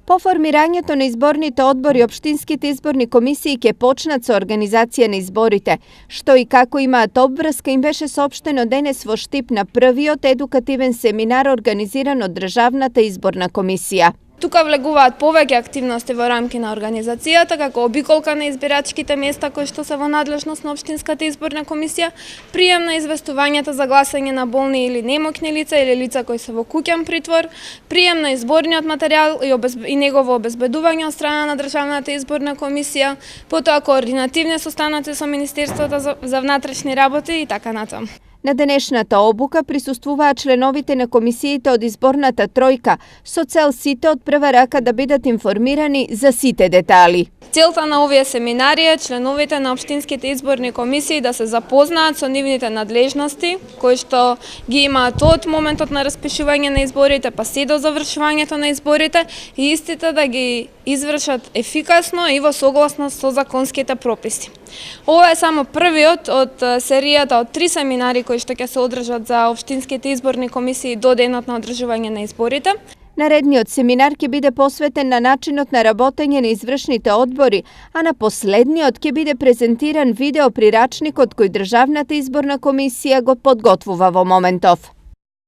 По формирањето на изборните одбори, општинските изборни комисии ќе почнат со организација на изборите. Што и како имаат обврска им беше соопштено денес во Штип на првиот едукативен семинар организиран од Државната изборна комисија. Тука влегуваат повеќе активности во рамки на организацијата, како обиколка на избирачките места кои што се во надлежност на Општинската изборна комисија, прием на известувањата за гласање на болни или немокни лица или лица кои се во куќен притвор, прием на изборниот материјал и негово обезбедување од страна на Државната изборна комисија, потоа координативни состаноци со Министерството за внатрешни работи и така натаму. На денешната обука присуствуваат членовите на комисиите од изборната тројка, со цел сите од прва рака да бидат информирани за сите детали. Целта на овие семинари е членовите на општинските изборни комисии да се запознаат со нивните надлежности, кои што ги имаат од моментот на распишување на изборите па се до завршувањето на изборите и истите да ги извршат ефикасно и во согласност со законските прописи. Ова е само првиот од серијата од 3 семинари кои што ќе се одржат за општинските изборни комисии до денот на одржување на изборите. Наредниот семинар ќе биде посветен на начинот на работење на извршните одбори, а на последниот ќе биде презентиран видео прирачникот кој Државната изборна комисија го подготвува во моментов.